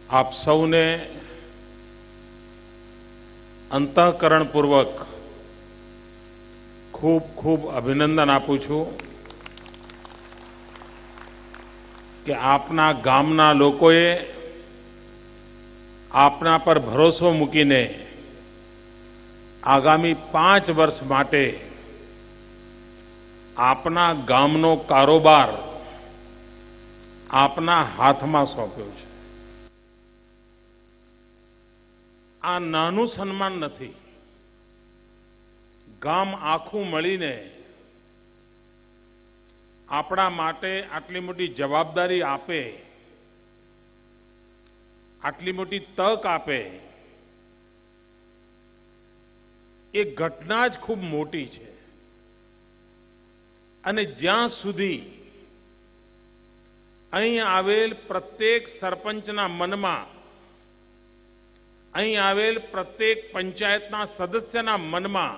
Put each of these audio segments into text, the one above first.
આપ સૌને અંતઃકરણપૂર્વક ખૂબ ખૂબ અભિનંદન આપું છું કે આપના ગામના લોકોએ આપના પર ભરોસો મૂકીને આગામી 5 વર્ષ માટે આપના ગામનો કારોબાર આપના હાથમાં સોંપ્યો છે. આ નાનું સન્માન નથી. ગામ આખું મળીને આપણા માટે આટલી મોટી જવાબદારી આપે, આટલી મોટી તક આપે, એ ઘટના જ ખૂબ મોટી છે. અને જ્યાં સુધી અહીં આવેલ પ્રત્યેક સરપંચના મનમાં, અહીં આવેલ પ્રત્યેક પંચાયતના સદસ્યના મનમાં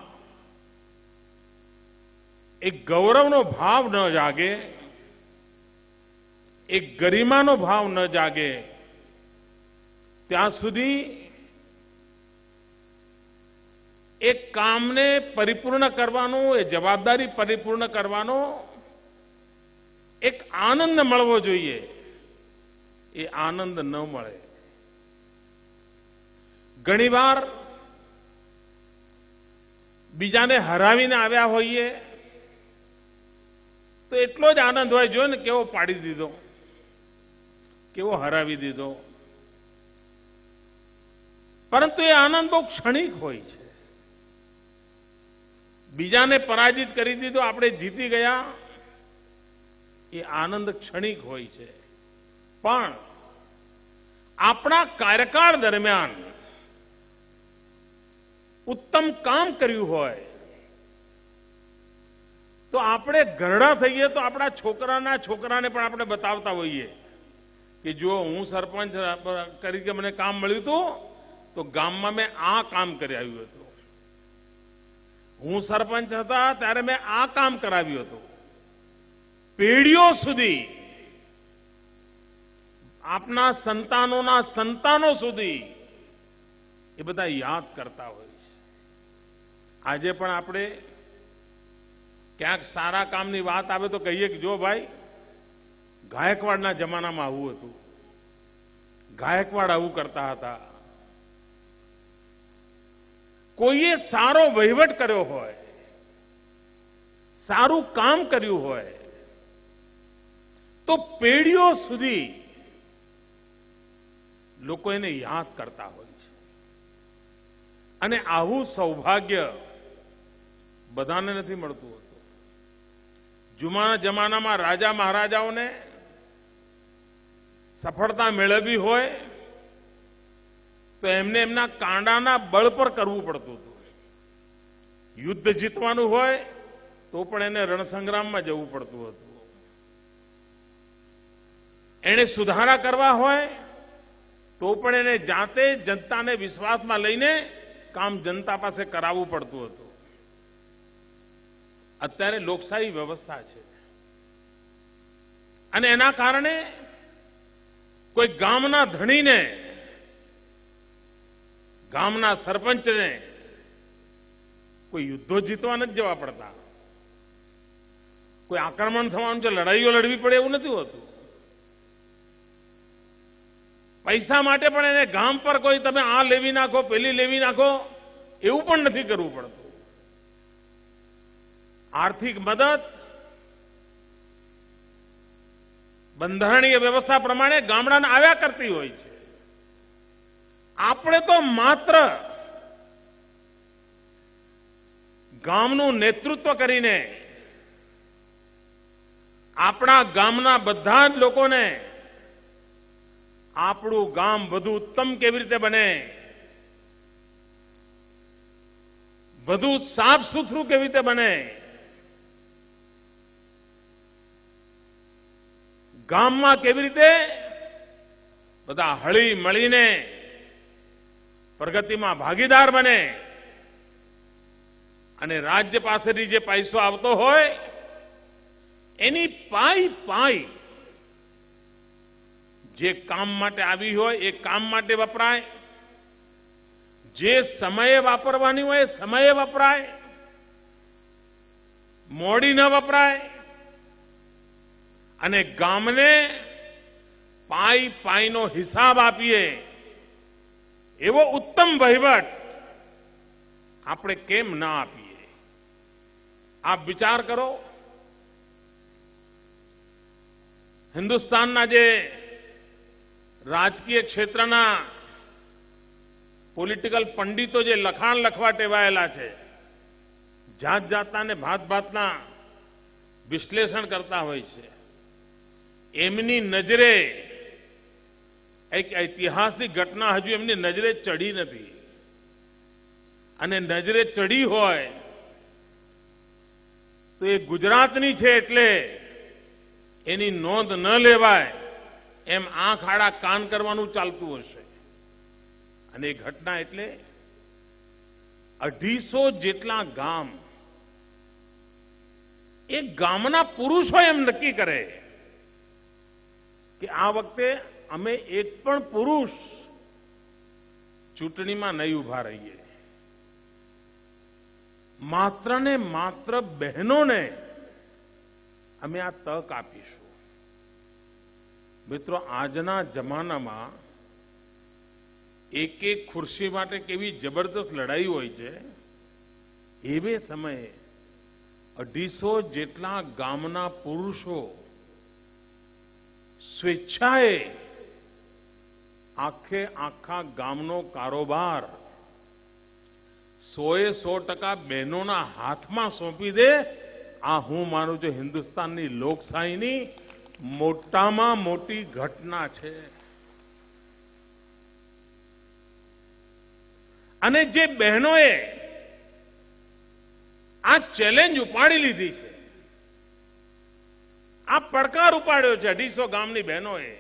એક ગૌરવનો ભાવ ન જાગે, એક ગરિમાનો ભાવ ન જાગે, ત્યાં સુધી એક કામને પરિપૂર્ણ કરવાનો, એ જવાબદારી પરિપૂર્ણ કરવાનો એક આનંદ મળવો જોઈએ, એ આનંદ ન મળે. ઘણીવાર બીજાને હરાવીને આવ્યા હોઈએ તો એટલો જ આનંદ હોય, જો ને કેવો પાડી દીધો, કેવો હરાવી દીધો. પરંતુ એ આનંદ બહુ ક્ષણિક હોય છે. બીજાને પરાજિત કરી દીધો, આપણે જીતી ગયા, એ આનંદ ક્ષણિક હોય છે. પણ આપણા કાર્યકાળ દરમિયાન ઉત્તમ કામ કર્યું હોય તો આપણે ઘરડા થઈએ તો આપણા છોકરાને પણ આપણે બતાવતા હોઈએ કે જો હું સરપંચ તરીકે મને કામ મળ્યું હતું તો ગામમાં મેં આ કામ કરી આવ્યું હતું, હું સરપંચ હતા ત્યારે મેં આ કામ કરાવ્યું હતું. પેઢીઓ સુધી, આપના સંતાનોના સંતાનો સુધી એ બધા યાદ કરતા હોય છે. આજે પણ આપણે ક્યાંક સારા કામની વાત આવે તો કહીએ કે જો ભાઈ, ગાયકવાડના જમાનામાં આવું હતું, ગાયકવાડ આવું કરતા હતા. કોઈએ સારો વહીવટ કર્યો હોય, સારું કામ કર્યું હોય તો પેઢીઓ સુધી લોકો એને યાદ કરતા હોય છે. અને આવું સૌભાગ્ય બધાને નથી મળતું હતું. જૂના જમાનામાં રાજા મહારાજાઓને સફળતા મેળવવી હોય તો એમને એમના કાંડાના બળ પર કરવું પડતું હતું. યુદ્ધ જીતવાનું હોય તો પણ એને રણસંગ્રામમાં જવું પડતું હતું. એને સુધારા કરવા હોય તો પણ એને જાતે જનતાને વિશ્વાસમાં લઈને કામ જનતા પાસે કરાવવું પડતું હતું. અત્યારે લોકશાહી વ્યવસ્થા છે અને એના કારણે કોઈ ગામના ધણીને, ગામના સરપંચને કોઈ યુદ્ધો જીતવા નથી જવા પડતા, કોઈ આક્રમણ થવાનું છે, લડાઈઓ લડવી પડે એવું નથી હોતું. પૈસા માટે પણ એને ગામ પર કોઈ તમે આ લેવી નાખો, પેલી લેવી નાખો એવું પણ નથી કરવું પડતું. આર્થિક મદદ બંધારણીય વ્યવસ્થા પ્રમાણે ગામડાને આવ્યા કરતી હોય છે. આપણે તો માત્ર ગામનું નેતૃત્વ કરીને આપણા ગામના બધા જ લોકોને આપણું ગામ વધુ ઉત્તમ કેવી રીતે બને, વધુ સાફ સુથરું કેવી રીતે બને, ગામમાં કેવી રીતે બધા હળી મળીને પ્રગતિમાં ભાગીદાર બને અને રાજ્ય પાસેથી જે પૈસો આવતો હોય એની પાઈ જે કામ માટે આવી હોય એ કામ માટે વપરાય, જે સમયે વાપરવાની હોય એ સમયે વપરાય, મોડી ન વપરાય અને ગામને પાઈનો હિસાબ આપીએ એવો ઉત્તમ વહીવટ આપણે કેમ ના આપીએ? આપ વિચાર કરો. હિન્દુસ્તાનના જે રાજકીય ક્ષેત્રના પોલિટિકલ પંડિતો જે લખાણ લખવા ટેવાયેલા છે, જાત જાતના ને ભાત ભાતના વિશ્લેષણ કરતા હોય છે, એમની નજરે એક ઐતિહાસિક ઘટના હજુ એમની નજરે ચડી નથી. અને નજરે ચડી હોય તો એ ગુજરાતની છે એટલે એની નોંધ ન લેવાય એમ આંખ આડા કાન કરવાનું ચાલતું હશે. અને એ ઘટના એટલે 250 જેટલા ગામ, એ ગામના પુરુષો એમ નક્કી કરે કે આ વખતે અમે એક પણ પુરુષ ચૂંટણીમાં નહીં ઉભા રહીએ, માત્ર ને માત્ર બહેનોને અમે આ તક આપીશું. મિત્રો, આજના જમાનામાં એક એક ખુરશી માટે કેવી જબરદસ્ત લડાઈ હોય છે, એવે સમયે 250 જેટલા ગામના પુરુષો સ્વેચ્છાએ આખા ગામનો કારોબાર 100% બહેનોના હાથમાં સોંપી દે. આ હું માનું છું હિન્દુસ્તાનની લોકશાહીની મોટામાં મોટી ઘટના છે. અને જે બહેનોએ આ ચેલેન્જ ઉપાડી લીધી છે, આ પડકાર ઉપાડ્યો છે 250 ગામની બહેનોએ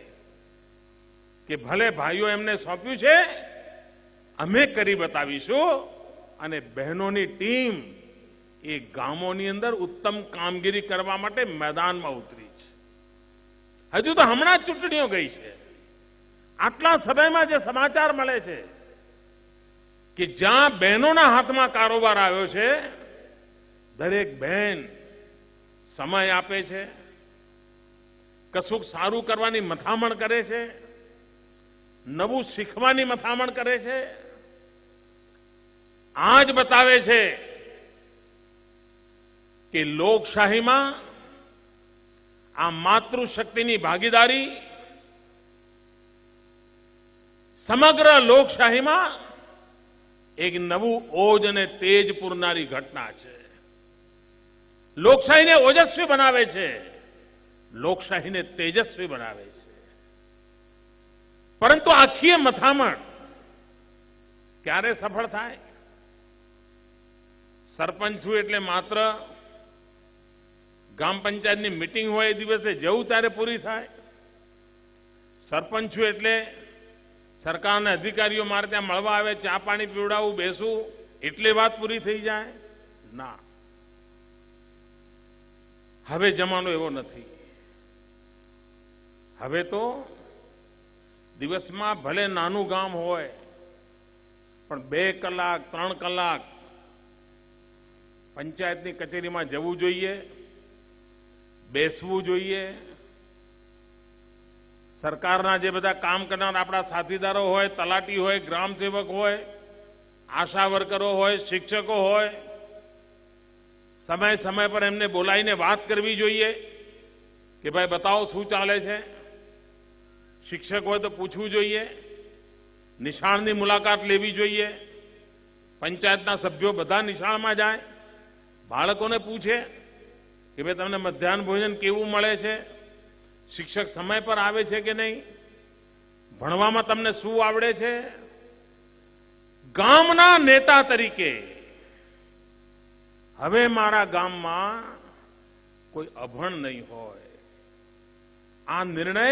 કે ભલે ભાઈઓ એમને સોંપ્યું છે, અમે કરી બતાવીશું. અને બહેનોની ટીમ એ ગામોની અંદર ઉત્તમ કામગીરી કરવા માટે મેદાનમાં ઉતરી છે. હજુ તો હમણાં જ ચૂંટણીઓ ગઈ છે. આટલા સમયમાં જે સમાચાર મળે છે કે જ્યાં બહેનોના હાથમાં કારોબાર આવ્યો છે, દરેક બહેન સમય આપે છે, કશુંક સારું કરવાની મથામણ કરે છે, નવું શીખવાની મથામણ કરે છે. આ જ બતાવે છે કે લોકશાહીમાં આ માતૃશક્તિની ભાગીદારી સમગ્ર લોકશાહીમાં એક નવું ઓજ અને તેજ પૂરનારી ઘટના છે. લોકશાહીને ઓજસ્વી બનાવે છે, લોકશાહીને તેજસ્વી બનાવે છે. પરંતુ આખી મથામણ ક્યારે સફળ થાય? સરપંચ છું એટલે માત્ર ગ્રામ પંચાયતની મીટિંગ હોય એ દિવસે જવું ત્યારે પૂરી થાય? સરપંચ છું એટલે સરકારના અધિકારીઓ મારે ત્યાં મળવા આવે, ચા પાણી પીવડાવું, બેસું એટલે વાત પૂરી થઈ જાય? ના, હવે જમાનો એવો નથી. હવે તો દિવસમાં ભલે નાનું ગામ હોય પણ 2 કલાક 3 કલાક પંચાયતની કચેરીમાં જવું જોઈએ, બેસવું જોઈએ. સરકારના જે બધા કામ કરનાર આપણા સાથીદારો હોય, તલાટી હોય, ગ્રામ સેવક હોય, આશા વર્કરો હોય, શિક્ષકો હોય, સમય સમય પર એમને બોલાવીને વાત કરવી જોઈએ કે ભાઈ બતાવો શું ચાલે છે. શિક્ષક હોય તો પૂછવું જોઈએ, નિશાળની મુલાકાત લેવી જોઈએ. પંચાયતના સભ્યો બધા નિશાળમાં જાય, બાળકોને પૂછે કે ભાઈ તમને મધ્યાહન ભોજન કેવું મળે છે, શિક્ષક સમય પર આવે છે કે નહીં, ભણવામાં તમને શું આવડે છે. ગામના નેતા તરીકે હવે મારા ગામમાં કોઈ અભણ નહીં હોય. આ નિર્ણય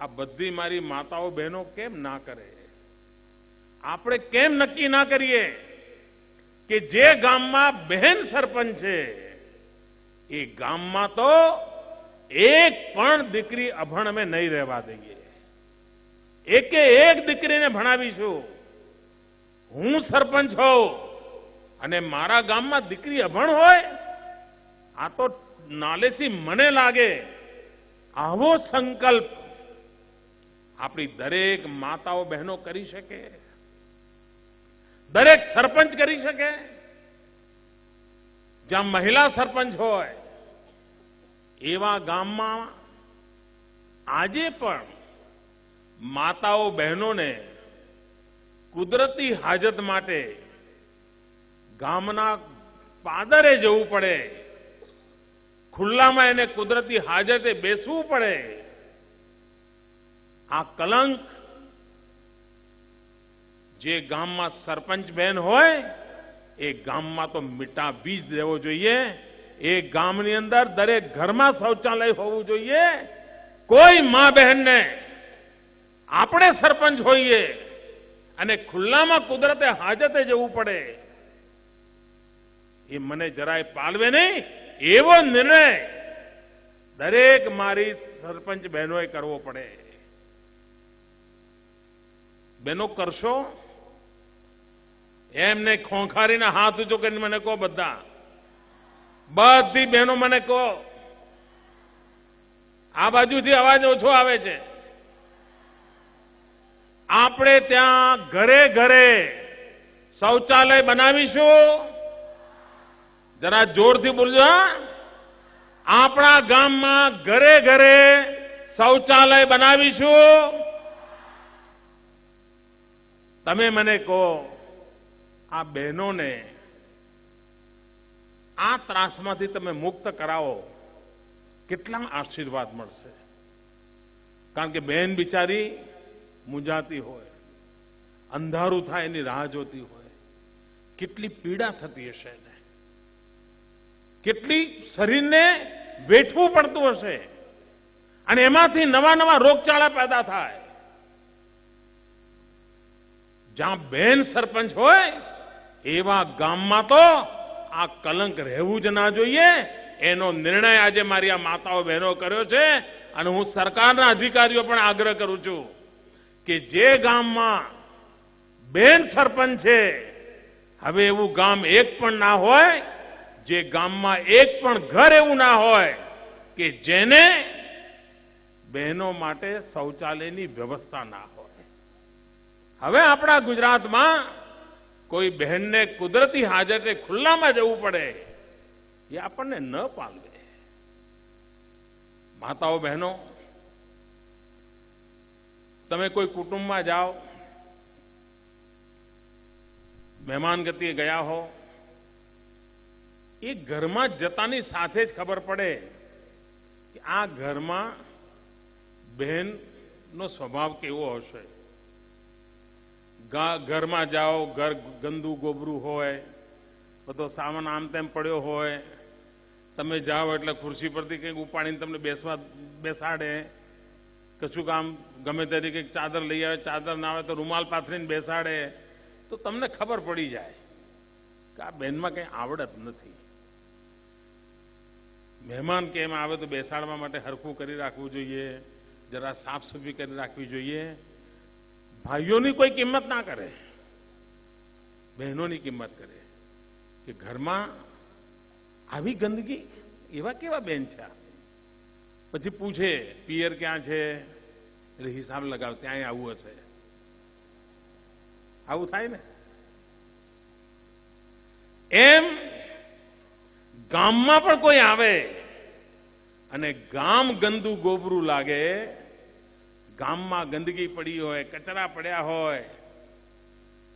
આ બધી મારી માતાઓ બહેનો કેમ ના કરે? આપણે કેમ નક્કી ના કરીએ કે જે ગામમાં બહેન સરપંચ છે એ ગામમાં તો એક પણ દીકરી અભણ અમે નહીં રહેવા દઈએ? એકે એક દીકરીને ભણાવીશું. હું સરપંચ હોઉં અને મારા ગામમાં દીકરી અભણ હોય, આ તો નાલેસી મને લાગે. આવો સંકલ્પ આપણી દરેક માતાઓ બહેનો કરી શકે, દરેક સરપંચ કરી શકે. જ્યાં મહિલા સરપંચ હોય એવા ગામમાં આજે પણ માતાઓ બહેનોને કુદરતી હાજત માટે ગામના પાદરે જવું પડે, ખુલ્લામાં એને કુદરતી હાજતે બેસવું પડે. આ કલંક જે ગામમાં સરપંચ બહેન હોય એ ગામમાં તો મિટાવી જ દેવો જોઈએ. એ ગામની અંદર દરેક ઘરમાં શૌચાલય હોવું જોઈએ. કોઈ મા બહેનને આપણે સરપંચ હોઈએ અને ખુલ્લામાં કુદરતે હાજતે જવું પડે એ મને જરાય પાલવે નહીં. એવો નિર્ણય દરેક મારી સરપંચ બહેનોએ કરવો પડે. બહેનો કરશો? એમને ખોંખારીને હાથ ઊંચો કરીને મને કહો. બધી બહેનો મને કહો. આ બાજુથી અવાજ ઓછો આવે છે. આપણે ત્યાં ઘરે ઘરે શૌચાલય બનાવીશું. જરા જોરથી બોલજો. આપણા ગામમાં ઘરે ઘરે શૌચાલય બનાવીશું. તમે મને કહો, આ બહેનોને આ ત્રાસમાંથી તમે મુક્ત કરાવો, કેટલા આશીર્વાદ મળશે. કારણ કે બહેન બિચારી મૂંઝાતી હોય, અંધારું થાય એની રાહ જોતી હોય, કેટલી પીડા થતી હશે એને, કેટલી શરીરને વેઠવું પડતું હશે અને એમાંથી નવા નવા રોગચાળા પેદા થાય. જ્યાં બેન સરપંચ હોય એવા ગામમાં તો આ કલંક રહેવું જ ના જોઈએ. એનો નિર્ણય આજે મારી આ માતાઓ બહેનો કર્યો છે અને હું સરકારના અધિકારીઓ પણ આગ્રહ કરું છું કે જે ગામમાં બેન સરપંચ છે, હવે એવું ગામ એક પણ ના હોય, જે ગામમાં એક પણ ઘર એવું ના હોય કે જેને બહેનો માટે શૌચાલયની વ્યવસ્થા ના હોય. હવે આપણા ગુજરાતમાં કોઈ બહેનને કુદરતી હાજતે ખુલ્લામાં જવું પડે એ આપણને ન પાલવે. માતાઓ બહેનો, તમે કોઈ કુટુંબમાં જાઓ, મહેમાન ગતિએ ગયા હો, એ ઘરમાં જતાની સાથે જ ખબર પડે કે આ ઘરમાં બહેનનો સ્વભાવ કેવો હશે. ઘરમાં જાઓ, ઘર ગંદુ ગોબરું હોય, બધો સામાન આમ તેમ પડ્યો હોય, તમે જાઓ એટલે ખુરશી પરથી કંઈક ઉપાડીને તમને બેસાડે, કશું કામ ગમે ત્યારે કંઈક ચાદર લઈ આવે, ચાદર ના આવે તો રૂમાલ પાથરીને બેસાડે, તો તમને ખબર પડી જાય કે આ બહેનમાં કંઈ આવડત નથી. મહેમાન કેમ આવે તો બેસાડવા માટે હરખું કરી રાખવું જોઈએ, જરા સાફ સફાઈ કરી રાખવી જોઈએ. ભાઈઓની કોઈ કિંમત ના કરે, બહેનોની કિંમત કરે કે ઘરમાં આવી ગંદકી, એવા કેવા બેન છે. પછી પૂછે પિયર ક્યાં છે, એટલે હિસાબ લગાવ, ત્યાં આવું હશે. આવું થાય ને. એમ ગામમાં પણ કોઈ આવે અને ગામ ગંદુ ગોબરું લાગે, ગામમાં ગંદકી પડી હોય, કચરા પડ્યા હોય,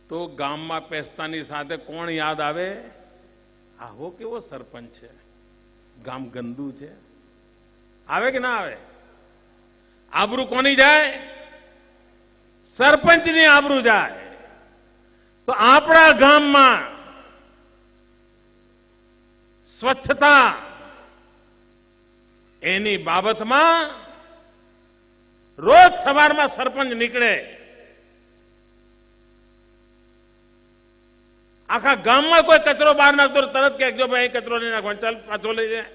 તો ગામમાં પેસ્તાની સાથે કોણ યાદ આવે? આવો કેવો સરપંચ છે, ગામ ગંદુ છે. આવે કે ના આવે? આબરૂ કોની જાય? સરપંચની આબરૂ જાય. તો આપણા ગામમાં સ્વચ્છતા એની બાબતમાં રોજ સવારમાં સરપંચ નીકળે, આખા ગામમાં કોઈ કચરો બહાર નાખતો તરત કે જો ભાઈ કચરો નહીં નાખવાનો, ચાલ પાછો લઈ જાય.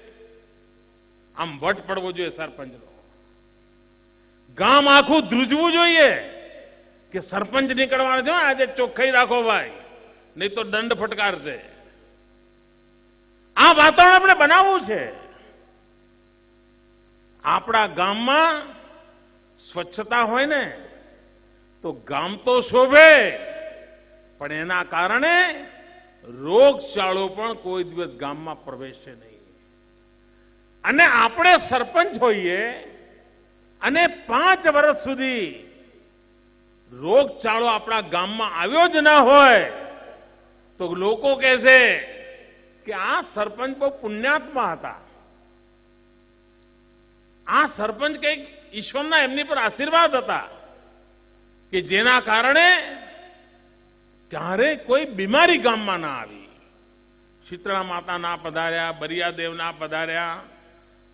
આમ વટ પડવો જોઈએ સરપંચનો. ગામ આખું ધ્રુજવું જોઈએ કે સરપંચ નીકળવાના છે, આજે ચોખ્ખાઈ રાખો ભાઈ, નહીં તો દંડ ફટકારશે. આ વાતાવરણ આપણે બનાવવું છે. આપણા ગામમાં સ્વચ્છતા હોય ને તો ગામ તો શોભે, પણ એના કારણે રોગચાળો પણ કોઈ દિવસ ગામમાં પ્રવેશે નહીં. અને આપણે સરપંચ હોઈએ અને 5 વર્ષ સુધી રોગચાળો આપણા ગામમાં આવ્યો જ ના હોય તો લોકો કહેશે કે આ સરપંચ બહુ પુણ્યાત્મા હતા, આ સરપંચ કંઈક ઈશ્વરના એમની પર આશીર્વાદ હતા કે જેના કારણે ક્યારે કોઈ બીમારી ગામમાં ના આવી. શીતળા માતા ના પધાર્યા, બરિયાદેવ ના પધાર્યા,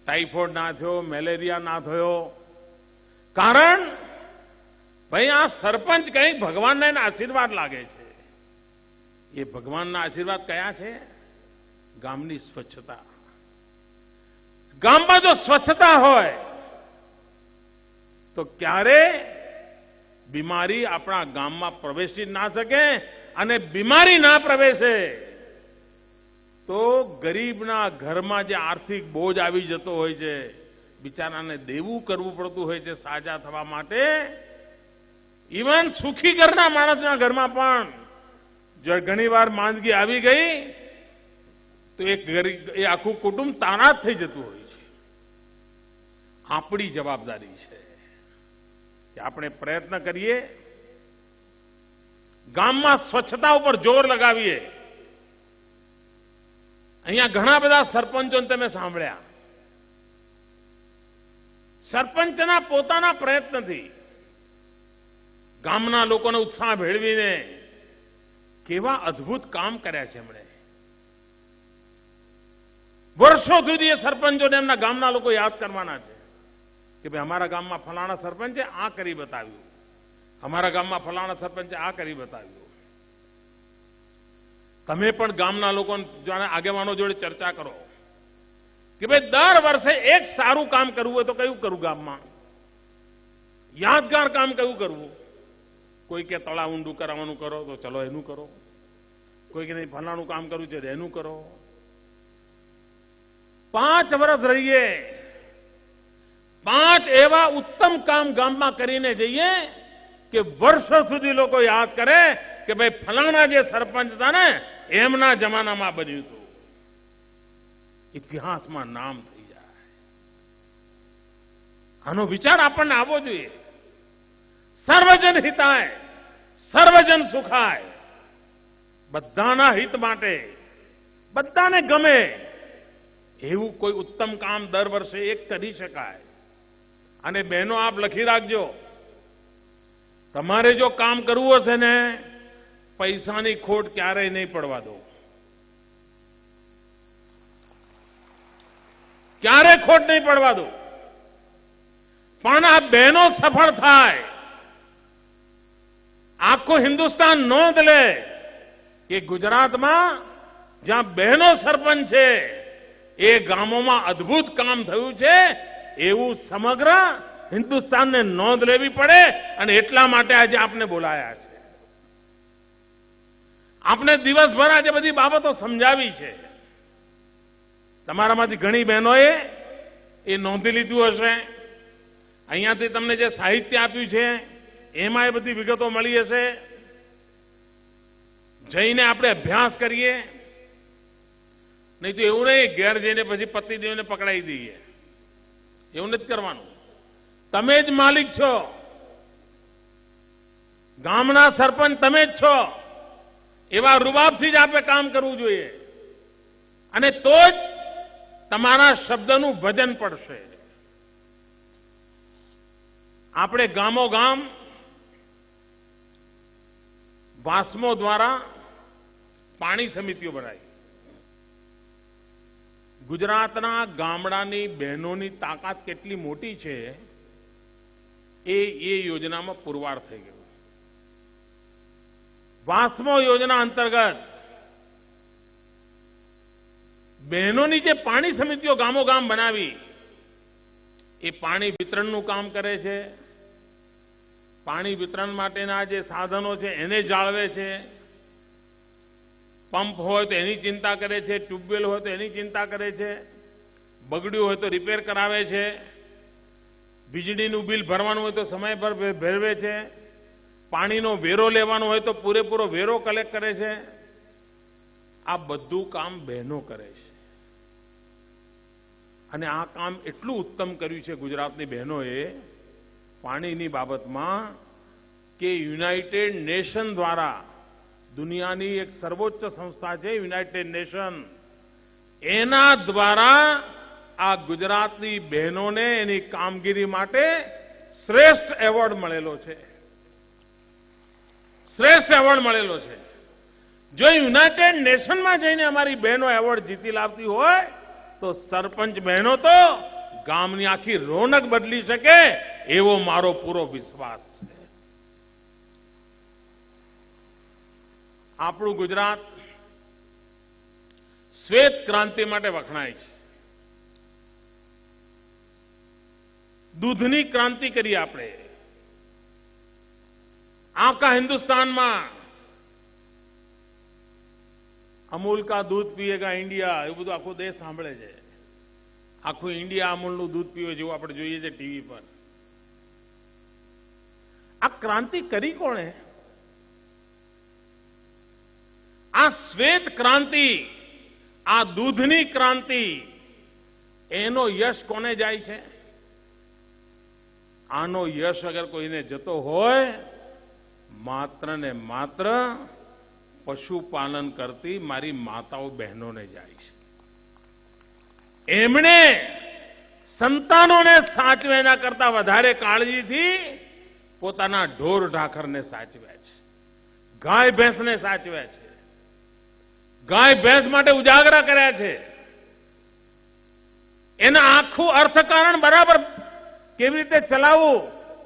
ટાઇફોઇડ ના થયો, મેલેરિયા ના થયો. કારણ ભાઈ આ સરપંચ કંઈક ભગવાનના એના આશીર્વાદ લાગે છે. એ ભગવાનના આશીર્વાદ કયા છે? ગામની સ્વચ્છતા. ગામમાં જો સ્વચ્છતા હોય તો ક્યારે બીમારી આપણા ગામમાં પ્રવેશી ના શકે, અને બીમારી ના પ્રવેશે તો ગરીબના ઘરમાં જે આર્થિક બોજ આવી જતો હોય છે, બિચારાને દેવું કરવું પડતું હોય છે સાજા થવા માટે. ઇવન સુખી ઘરના માણસના ઘરમાં પણ જો ઘણી વાર માંદગી આવી ગઈ તો એ આખું કુટુંબ તાનાત થઈ જતું હોય છે. આપણી જવાબદારી છે કે આપણે પ્રયત્ન કરીએ, ગામમાં સ્વચ્છતા ઉપર જોર લગાવીએ. અહીંયા ઘણા બધા સરપંચોને તમે સાંભળ્યા, સરપંચના પોતાના પ્રયત્નથી ગામના લોકોને ઉત્સાહ ભેળવીને કેવા અદ્ભુત કામ કર્યા છે એમણે. વર્ષો સુધી એ સરપંચોને એમના ગામના લોકો યાદ કરવાના છે કે ભાઈ અમારા ગામમાં ફલાણા સરપંચે આ કરી બતાવ્યું, અમારા ગામમાં ફલાણા સરપંચે આ કરી બતાવ્યું. તમે પણ ગામના લોકો આગેવાનો જોડે ચર્ચા કરો કે ભાઈ દર વર્ષે એક સારું કામ કરવું હોય તો કયું કરવું, ગામમાં યાદગાર કામ કયું કરવું. કોઈ કે તળાવ ઊંડું કરાવવાનું કરો તો ચલો એનું કરો, કોઈ કે નહીં ફલાણું કામ કરવું છે એનું કરો. 5 વર્ષ રહીએ, 5 એવા ઉત્તમ કામ ગામમાં કરીને જઈએ કે વર્ષો સુધી લોકો યાદ કરે કે ભાઈ ફલાણા જે સરપંચ હતા ને એમના જમાનામાં બન્યું હતું. ઇતિહાસમાં નામ થઈ જાય. આનો વિચાર આપણને આવવો જોઈએ. સર્વજન હિતાય સર્વજન સુખાય, બધાના હિત માટે, બધાને ગમે એવું કોઈ ઉત્તમ કામ દર વર્ષે એક કરી શકાય. અને બહેનો આપ લખી રાખજો, તમારે જો કામ કરવું હશે ને પૈસાની ખોટ ક્યારેય નહીં પડવા દો, ક્યારે ખોટ નહીં પડવા દો. પણ આ બહેનો સફળ થાય, આખું હિન્દુસ્તાન નોંધ લે કે ગુજરાતમાં જ્યાં બહેનો સરપંચ છે એ ગામોમાં અદ્ભુત કામ થયું છે, એવું સમગ્ર હિન્દુસ્તાનને નોંધ લેવી પડે. અને એટલા માટે આજે આપને બોલાયા છે. આપને દિવસભર આજે બધી બાબતો સમજાવી છે. તમારામાંથી ઘણી બહેનોએ એ નોંધી લીધું હશે. અહીંયાથી તમને જે સાહિત્ય આપ્યું છે એમાં એ બધી વિગતો મળી હશે. જઈને આપણે અભ્યાસ કરીએ, નહીં તો એવું નહીં ઘેર જઈને પછી પતિદેવને પકડાઈ દઈએ, એવું નથી કરવાનું. તમે જ માલિક છો, ગામના સરપંચ તમે જ છો. એવા રૂબાબથી જ આપણે કામ કરવું જોઈએ, અને તો જ તમારા શબ્દનું વજન પડશે. આપણે ગામો ગામ વાસ્મો દ્વારા પાણી સમિતિઓ બનાવી. ગુજરાતના ગામડાની બહેનોની તાકાત કેટલી મોટી છે એ યોજનામાં પુરવાર થઈ ગયું. વાસ્મો યોજના અંતર્ગત બહેનોની જે પાણી સમિતિઓ ગામો ગામ બનાવી, એ પાણી વિતરણનું કામ કરે છે, પાણી વિતરણ માટેના જે સાધનો છે એને જાળવે છે, પંપ હોય તો એની ચિંતા કરે છે, ટ્યુબવેલ હોય તો એની ચિંતા કરે છે, બગડ્યું હોય તો રિપેર કરાવે છે, વીજળીનું બિલ ભરવાનું હોય તો સમય પર ભરવે છે, પાણીનો વેરો લેવાનો હોય તો પૂરેપૂરો વેરો કલેક્ટ કરે છે. આ બધું કામ બહેનો કરે છે અને આ કામ એટલું ઉત્તમ કર્યું છે ગુજરાતની બહેનોએ પાણીની બાબતમાં કે યુનાઇટેડ નેશન દ્વારા, દુનિયાની એક સર્વોચ્ચ સંસ્થા છે યુનાઇટેડ નેશન, એના દ્વારા આ ગુજરાતની બહેનોને એની કામગીરી માટે શ્રેષ્ઠ એવોર્ડ મળેલો છે. શ્રેષ્ઠ એવોર્ડ મળેલો છે. જો યુનાઇટેડ નેશનમાં જઈને અમારી બહેનો એવોર્ડ જીતી લાવતી હોય તો સરપંચ બહેનો તો ગામની આખી રોનક બદલી શકે એવો મારો પૂરો વિશ્વાસ છે. આપણું ગુજરાત શ્વેત ક્રાંતિ માટે વખણાય છે. દૂધની ક્રાંતિ કરી આપણે. આખા હિન્દુસ્તાનમાં અમૂલ કા દૂધ પીએગા ઇન્ડિયા એવું બધું આખો દેશ સાંભળે છે. આખું ઇન્ડિયા અમૂલનું દૂધ પીવે જેવું આપણે જોઈએ છે ટીવી પર. આ ક્રાંતિ કરી કોણે? આ શ્વેત ક્રાંતિ, આ દૂધની ક્રાંતિ, એનો યશ કોને જાય છે? આનો યશ અગર કોઈને જતો હોય માત્ર ને માત્ર પશુપાલન કરતી મારી માતાઓ બહેનોને જાય છે. એમણે સંતાનોને સાચવે એના કરતા વધારે કાળજીથી પોતાના ઢોર ઢાખરને સાચવ્યા છે, ગાય ભેંસને સાચવ્યા છે, ગાય ભેંસ માટે ઉજાગરા કર્યા છે. એના આખું અર્થકારણ બરાબર કેવી રીતે ચલાવવું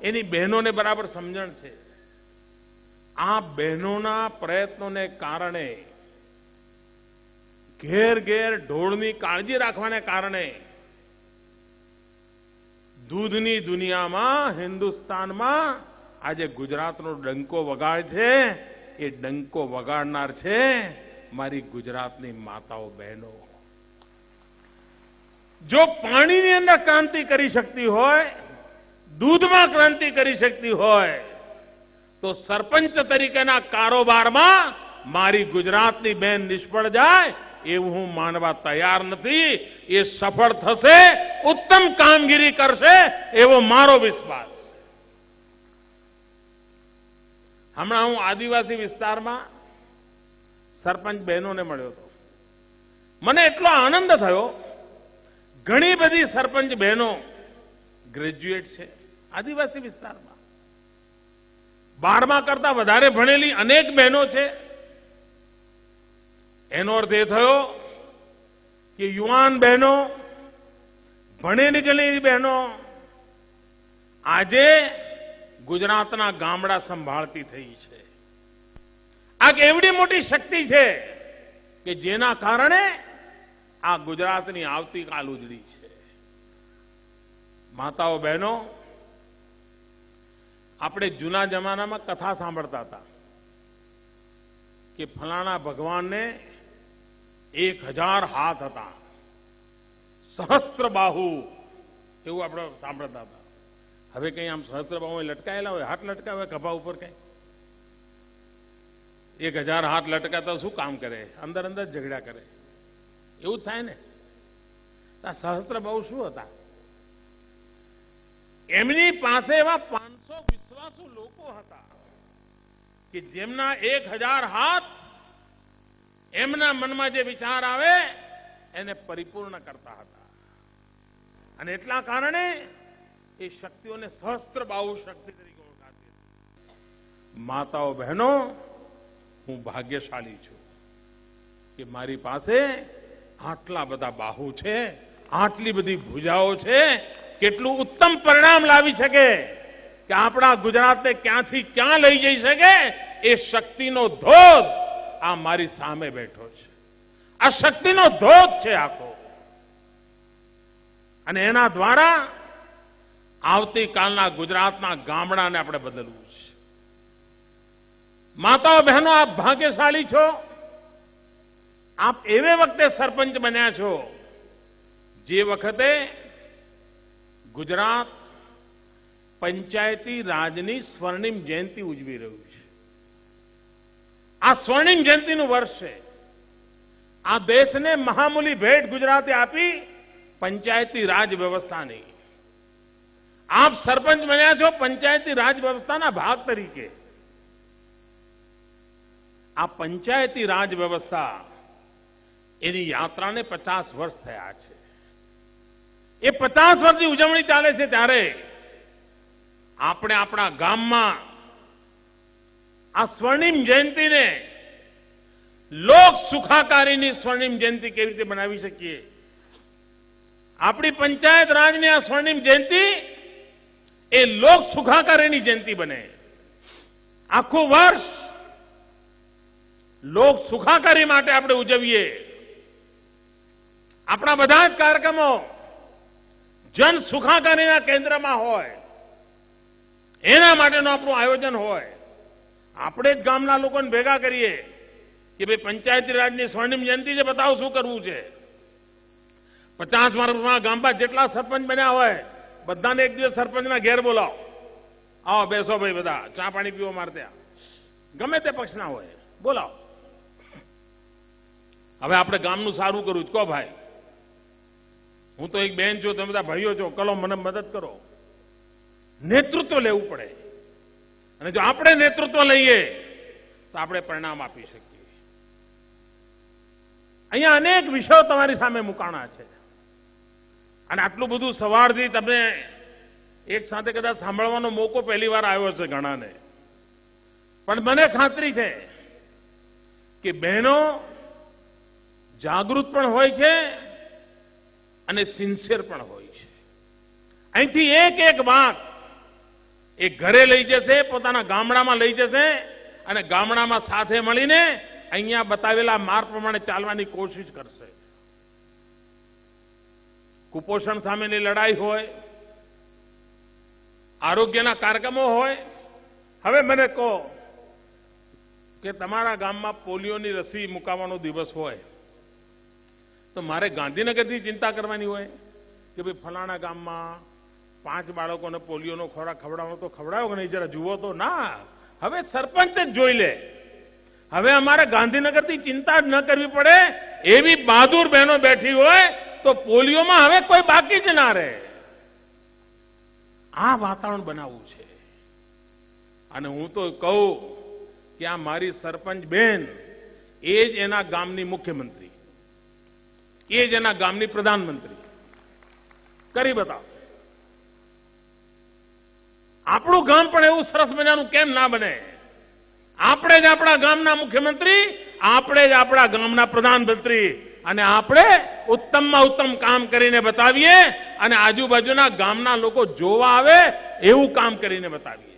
એની બહેનોને બરાબર સમજણ છે. આ બહેનોના પ્રયત્નોને કારણે, ઘેર ઘેર ઢોળની કાળજી રાખવાને કારણે દૂધની દુનિયામાં, હિન્દુસ્તાનમાં આજે ગુજરાતનો ડંકો વગાડ છે. એ ડંકો વગાડનાર છે મારી ગુજરાતની માતાઓ બહેનો. જો પાણીની અંદર ક્રાંતિ કરી શકતી હોય, દૂધમાં ક્રાંતિ કરી શકતી હોય તો સરપંચ તરીકેના કારોબારમાં મારી ગુજરાતની બહેન નિષ્ફળ જાય એવું હું માનવા તૈયાર નથી. એ સફળ થશે, ઉત્તમ કામગીરી કરશે એવો મારો વિશ્વાસ. હમણાં હું આદિવાસી વિસ્તારમાં સરપંચ બહેનોને મળ્યો હતો. મને એટલો આનંદ થયો. ઘણી બધી સરપંચ બહેનો ગ્રેજ્યુએટ છે આદિવાસી વિસ્તારમાં. 12મા કરતા વધારે ભણેલી અનેક બહેનો છે. એનો અર્થ એ થયો કે યુવાન બહેનો, ભણેલી ગણેલી બહેનો આજે ગુજરાતના ગામડા સંભાળતી થઈ છે. આ એવડી મોટી શક્તિ છે કે જેના કારણે આ ગુજરાતની આવતીકાલ ઉજળી છે. માતાઓ બહેનો, આપણે જૂના જમાનામાં કથા સાંભળતા હતા કે ફલાણા ભગવાનને 1000 હાથ હતા, સહસ્ત્ર બાહુ, એવું આપણે સાંભળતા હતા. હવે કઈ આમ સહસ્ત્ર બાહુ લટકાયેલા હોય, હાથ લટકાવે ખભા ઉપર કઈ 1000 હાથ લટકાતા શું કામ કરે? અંદર અંદર ઝઘડા કરે એવું જ થાય ને. આ સહસ્ત્ર બાહુ શું હતા? એમની પાસે એવા 500 વિશ્વાસુ લોકો હતા કે જેમના 1000 હાથ એમના મનમાં જે વિચાર આવે એને પરિપૂર્ણ કરતા હતા. અને એટલા કારણે એ શક્તિઓને સહસ્ત્ર બાહુ શક્તિ તરીકે ઓળખાતી હતી. માતાઓ બહેનો, હું ભાગ્યશાળી છું કે મારી પાસે આટલા બધા બાહુ છે, આટલી બધી ભુજાઓ છે. કેટલું ઉત્તમ પરિણામ લાવી શકે કે આપણા ગુજરાતને ક્યાંથી ક્યાં લઈ જઈ શકે એ શક્તિનો ધોધ આ મારી સામે બેઠો છે. આ શક્તિનો ધોધ છે આખો. અને એના દ્વારા આવતીકાલના ગુજરાતના ગામડાને આપણે બદલવું છે. માતાઓ બહેનો, આપ ભાગ્યશાળી છો. આપ એવે વખતે સરપંચ બન્યા છો જે વખતે ગુજરાત પંચાયતી રાજની સ્વર્ણિમ જયંતિ ઉજવી રહ્યું છે. આ સ્વર્ણિમ જયંતિનું વર્ષ છે. આ દેશને મહામૂલી ભેટ ગુજરાતે આપી પંચાયતી રાજ વ્યવસ્થાની. આપ સરપંચ બન્યા છો પંચાયતી રાજ વ્યવસ્થાના ભાગ તરીકે. આ પંચાયતી રાજ વ્યવસ્થા એની યાત્રાને 50 વર્ષ થયા છે. એ 50 વર્ષની ઉજવણી ચાલે છે ત્યારે આપણે આપણા ગામમાં આ સ્વર્ણિમ જયંતિને લોક સુખાકારીની સ્વર્ણિમ જયંતિ કેવી રીતે બનાવી શકીએ? આપણી પંચાયત રાજની આ સ્વર્ણિમ જયંતિ એ લોક સુખાકારીની જયંતિ બને. આખું વર્ષ લોક સુખાકારી માટે આપણે ઉજવીએ. આપણા બધા જ કાર્યક્રમો જન સુખાકારીના કેન્દ્રમાં હોય, એના માટેનું આપણું આયોજન હોય. આપણે જ ગામના લોકોને ભેગા કરીએ કે ભાઈ પંચાયતી રાજની સ્વર્ણિમ જયંતિ છે, બતાવો શું કરવું છે. 50 વર્ષમાં ગામમાં જેટલા સરપંચ બન્યા હોય બધાને એક દિવસ સરપંચના ઘેર બોલાવો. આવો બેસો ભાઈ, બધા ચા પાણી પીવો મારે ત્યાં, ગમે તે પક્ષના હોય બોલાવો. હવે આપણે ગામનું સારું કરવું કહો ભાઈ, હું તો એક બેન છું, તમે બધા ભાઈઓ છો, કલો મને મદદ કરો. નેતૃત્વ લેવું પડે અને જો આપણે નેતૃત્વ લઈએ તો આપણે પરિણામ આપી શકીએ. અહીંયા અનેક વિષયો તમારી સામે મુકાણા છે અને આટલું બધું સવારથી તમને એક સાથે કદાચ સાંભળવાનો મોકો પહેલી વાર આવ્યો છે ઘણાને, પણ મને ખાતરી છે કે બહેનો જાગૃત પણ હોય છે અને સિન્સિયર પણ હોય છે. અહીંથી એક એક વાત એ ઘરે લઈ જશે, પોતાના ગામડામાં લઈ જશે અને ગામડામાં સાથે મળીને અહીંયા બતાવેલા માર્ગ પ્રમાણે ચાલવાની કોશિશ કરશે. કુપોષણ સામેની લડાઈ હોય, આરોગ્યના કાર્યક્રમો હોય. હવે મને કહો કે તમારા ગામમાં પોલિયોની રસી મુકાવવાનો દિવસ હોય તો મારે ગાંધીનગરથી ચિંતા કરવાની હોય કે ભાઈ ફલાણા ગામમાં 5 બાળકોને પોલિયોનો ખોરાક ખવડાવવાનો, તો ખવડાવો કે નહીં જરા જુઓ તો. ના, હવે સરપંચ જ જોઈ લે. હવે અમારે ગાંધીનગરથી ચિંતા જ ન કરવી પડે. એવી બહાદુર બહેનો બેઠી હોય તો પોલિયોમાં હવે કોઈ બાકી જ ના રહે. આ વાતાવરણ બનાવવું છે. અને હું તો કહું કે આ મારી સરપંચ બેન એ જ એના ગામની મુખ્યમંત્રી, એ જ એના ગામની પ્રધાનમંત્રી કરી બતાવો. આપણું ગામ પણ એવું સરસ મજાનું કેમ ના બને? આપણે જ આપણા ગામના મુખ્યમંત્રી, આપણે જ આપણા ગામના પ્રધાનમંત્રી, અને આપણે ઉત્તમમાં ઉત્તમ કામ કરીને બતાવીએ અને આજુબાજુના ગામના લોકો જોવા આવે એવું કામ કરીને બતાવીએ.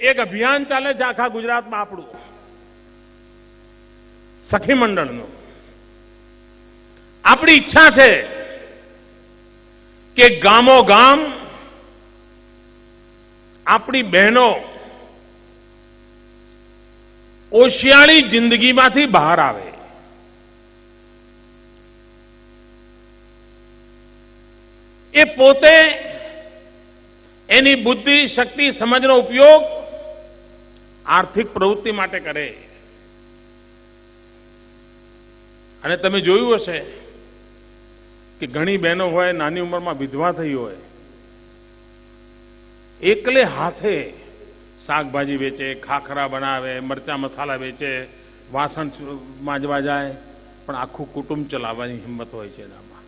એક અભિયાન ચાલે છે આખા ગુજરાતમાં આપણું સખી મંડળનું. આપણી ઈચ્છા છે કે ગામો ગામ આપણી બહેનો ઓશિયાળી જિંદગીમાંથી બહાર આવે. એ પોતે એની બુદ્ધિ, શક્તિ, સમજનો ઉપયોગ આર્થિક પ્રવૃત્તિ માટે કરે. અને તમે જોયું હશે કે ઘણી બહેનો હોય નાની ઉંમરમાં વિધવા થઈ હોય, એકલે હાથે શાકભાજી વેચે, ખાખરા બનાવે, મરચા મસાલા વેચે, વાસણ માંજવા જાય, પણ આખું કુટુંબ ચલાવવાની હિંમત હોય છે એનામાં.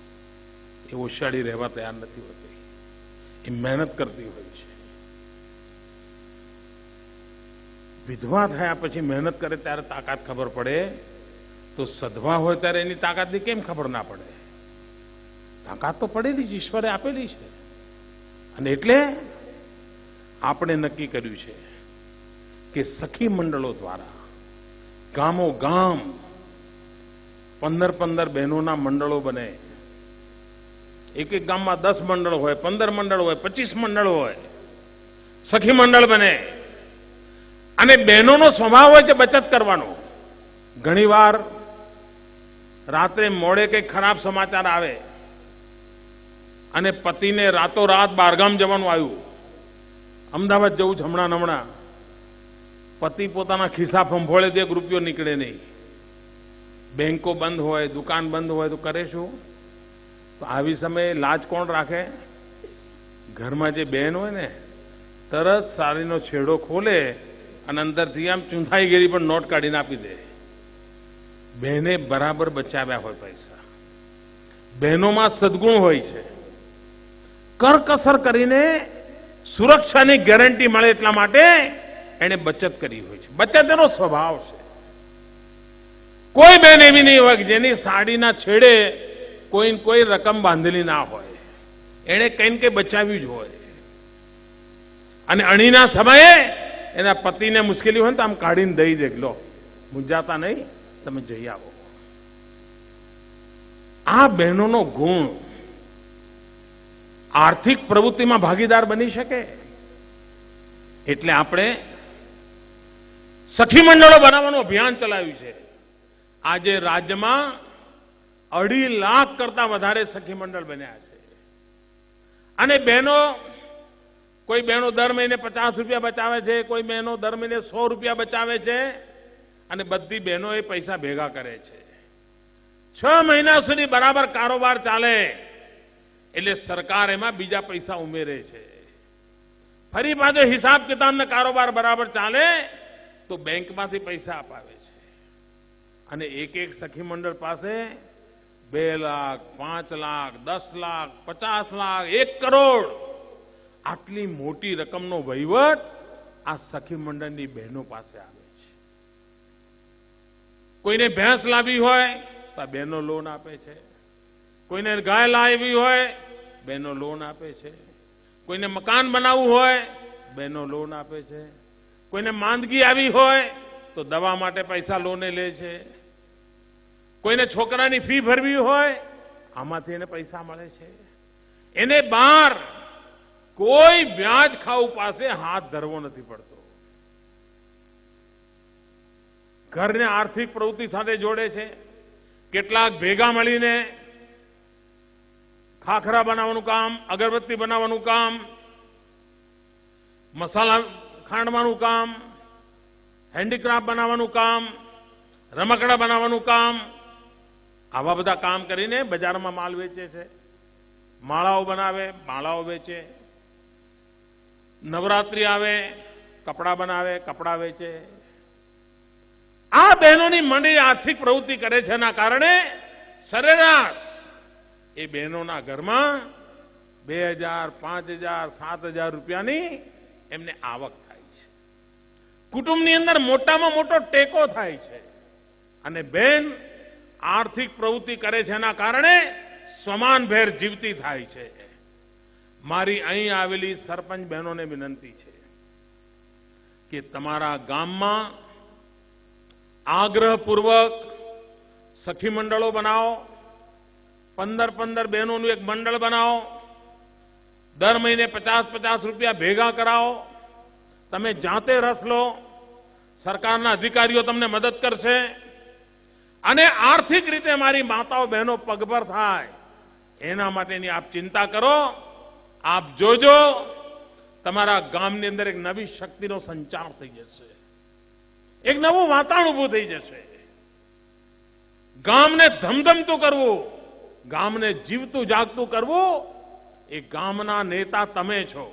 એ ઓશિયાળી રહેવા તૈયાર નથી હોતી, એ મહેનત કરતી હોય છે. વિધવા થયા પછી મહેનત કરે ત્યારે તાકાત ખબર પડે, તો સધવા હોય ત્યારે એની તાકાતની કેમ ખબર ના પડે? તાકાત તો પડેલી જ, ઈશ્વરે આપેલી છે. અને એટલે આપણે નક્કી કર્યું છે કે સખી મંડળો દ્વારા ગામો ગામ 15 બહેનોના મંડળો બને. એક એક ગામમાં 10 મંડળ હોય, 15 મંડળ હોય, 25 મંડળ હોય. સખી મંડળ બને. અને બહેનોનો સ્વભાવ હોય છે બચત કરવાનો. ઘણીવાર રાત્રે મોડે કંઈક ખરાબ સમાચાર આવે અને પતિને રાતોરાત બહારગામ જવાનું આવ્યું, અમદાવાદ જવું છે હમણાં, પતિ પોતાના ખિસ્સા ફંફોળે તો 1 રૂપિયો નીકળે નહીં, બેંકો બંધ હોય, દુકાન બંધ હોય, તો કરે શું? તો આવી સમયે લાજ કોણ રાખે? ઘરમાં જે બહેન હોય ને, તરત સાડીનો છેડો ખોલે અને અંદરથી આમ ચૂંથાઈ પણ નોટ કાઢીને આપી દે. બહેને બરાબર બચાવ્યા હોય પૈસા. બહેનોમાં સદગુણ હોય છે. કરકસર કરીને સુરક્ષાની ગેરંટી મળે એટલા માટે એને બચત કરી હોય છે. બચત એનો સ્વભાવ છે. કોઈ બેન એવી નહીં હોય જેની સાડીના છેડે કોઈ રકમ બાંધેલી ના હોય. એને કંઈ ને કંઈ બચાવ્યું જ હોય. અને અણીના સમયે એના પતિને મુશ્કેલી હોય ને તો આમ કાઢીને દઈ દે, લો મૂંઝાતા નહીં, તમે જઈ આવો. આ બહેનોનો ગુણ આર્થિક પ્રવૃત્તિમાં ભાગીદાર બની શકે. એટલે આપણે સખી મંડળો બનાવવાનું અભિયાન ચલાવ્યું છે. આજે રાજ્યમાં 2.5 લાખ કરતા વધારે સખી મંડળ બન્યા છે. અને બહેનો, કોઈ બહેનો દર મહિને 50 રૂપિયા બચાવે છે, કોઈ બહેનો દર મહિને 100 રૂપિયા બચાવે છે. અને બધી બહેનો એ પૈસા ભેગા કરે છે. 6 મહિના સુધી બરાબર કારોબાર ચાલે એટલે સરકાર એમાં બીજા પૈસા ઉમેરે છે. ફરી પાછો હિસાબ કિતાબનો કારોબાર બરાબર ચાલે તો બેંકમાંથી પૈસા અપાવે છે. અને એક સખી મંડળ પાસે 2 લાખ, 5 લાખ, 10 લાખ, 50 લાખ, 1 કરોડ આટલી મોટી રકમનો વહીવટ આ સખી મંડળની બહેનો પાસે આવે છે. કોઈને ભેંસ લાવી હોય તો આ બહેનો લોન આપે છે. કોઈને ગાય લાવી હોય, બહેનો લોન આપે છે. કોઈને મકાન બનાવવું હોય, બહેનો લોન આપે છે. કોઈને માંદગી આવી હોય તો દવા માટે પૈસા લોને લે છે. કોઈને છોકરાની ફી ભરવી હોય આમાંથી એને પૈસા મળે છે. એને બહાર કોઈ વ્યાજ ખાવું પાસે હાથ ધરવો નથી પડતો. ઘરને આર્થિક પ્રવૃત્તિ સાથે જોડે છે. કેટલાક ભેગા મળીને ખાખરા બનાવવાનું કામ, અગરબત્તી બનાવવાનું કામ, મસાલા ખાંડવાનું કામ, હેન્ડીક્રાફ્ટ બનાવવાનું કામ, રમકડા બનાવવાનું કામ, આવા બધા કામ કરીને બજારમાં માલ વેચે છે. માળાઓ બનાવે, માળાઓ વેચે. નવરાત્રી આવે, કપડા બનાવે, કપડા વેચે. આ બહેનોની મંડળી આર્થિક પ્રવૃત્તિ કરે છે. એના કારણે સરેરાશ એ બહેનોના ઘરમાં 2000, 5000, 7000 રૂપિયાની એમને આવક થાય છે. કુટુંબની અંદર મોટામાં મોટો ટેકો થાય છે. અને બેન આર્થિક પ્રવૃત્તિ કરે છે એના કારણે સમાનભેર જીવતી થાય છે. મારી અહીં આવેલી સરપંચ બહેનોને વિનંતી છે કે તમારા ગામમાં આગ્રહપૂર્વક સખી મંડળો બનાવો. 15 બહેનોનું એક મંડળ બનાવો. દર મહિને 50 રૂપિયા ભેગા કરાવો. તમે જાતે રસ લો. સરકારના અધિકારીઓ તમને મદદ કરશે. અને આર્થિક રીતે મારી માતાઓ બહેનો પગભર થાય એના માટેની આપ ચિંતા કરો. આપ જોજો તમારા ગામની અંદર એક નવી શક્તિનો સંચાર થઈ જશે. એક નવું વાતાવરણ ઉભું થઈ જશે. ગામને ધમધમતું કરવું, ગામને જીવતું જાગતું કરવું એ ગામના નેતા તમે છો.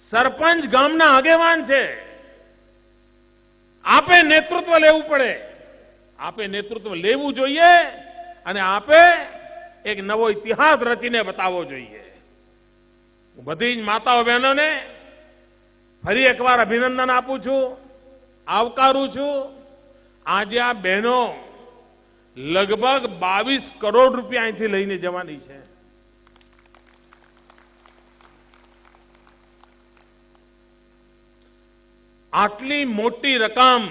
સરપંચ ગામના આગેવાન છે. આપે નેતૃત્વ લેવું પડે. આપે નેતૃત્વ લેવું જોઈએ અને આપે એક નવો ઇતિહાસ રચીને બતાવવો જોઈએ. હું બધી જ માતાઓ બહેનોને ફરી એકવાર અભિનંદન આપું છું, આવકારું છું. આજે આ બહેનો લગભગ 22 કરોડ રૂપિયા અહીંથી લઈને જવાની છે. આટલી મોટી રકમ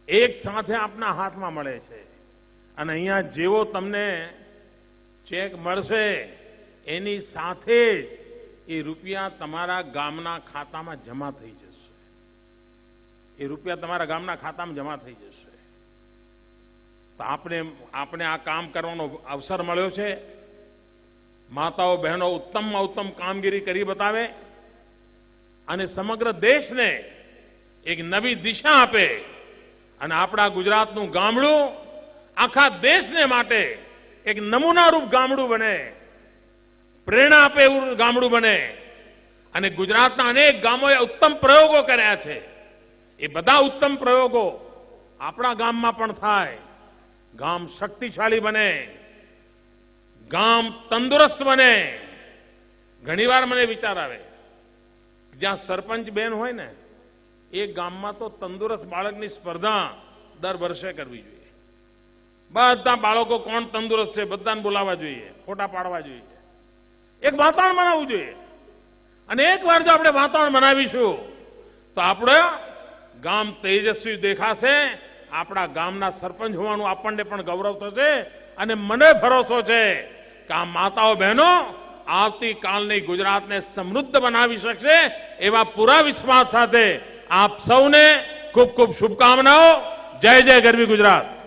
એક સાથે આપના હાથમાં મળે છે. અને અહીંયા જેવો તમને ચેક મળશે એની સાથે જ એ રૂપિયા તમારા ગામના ખાતામાં જમા થઈ જશે. એ રૂપિયા તમારા ગામના ખાતામાં જમા થઈ જશે. તો આપણે આ કામ કરવાનો અવસર મળ્યો છે. માતાઓ બહેનો ઉત્તમમાં ઉત્તમ કામગીરી કરી બતાવે અને સમગ્ર દેશને એક નવી દિશા આપે અને આપણા ગુજરાતનું ગામડું આખા દેશને માટે એક નમૂનારૂપ ગામડું બને, પ્રેરણા આપે એવું ગામડું બને. અને ગુજરાતના અનેક ગામોએ ઉત્તમ પ્રયોગો કર્યા છે. એ બધા ઉત્તમ પ્રયોગો આપણા ગામમાં પણ થાય. ગામ શક્તિશાળી બને, ગામ તંદુરસ્ત બને. ઘણીવાર મને વિચાર આવે, જ્યાં સરપંચ બેન હોય ને એ ગામમાં તો તંદુરસ્ત બાળકની સ્પર્ધા દર વર્ષે કરવી જોઈએ. બધા બાળકો કોણ તંદુરસ્ત છે બધાને બોલાવવા જોઈએ, ફોટા પાડવા જોઈએ, એક વાતાવરણ બનાવવું જોઈએ. અને એક વાર જો આપણે વાતાવરણ બનાવીશું તો આપણે ગામ તેજસ્વી દેખાશે. આપણા ગામના સરપંચ હોવાનું આપણને પણ ગૌરવ થશે. અને મને ભરોસો છે કે આ માતાઓ બહેનો આવતીકાલની ગુજરાતને સમૃદ્ધ બનાવી શકશે. એવા પૂરા વિશ્વાસ સાથે આપ સૌને ખૂબ ખૂબ શુભકામનાઓ. જય જય ગરવી ગુજરાત.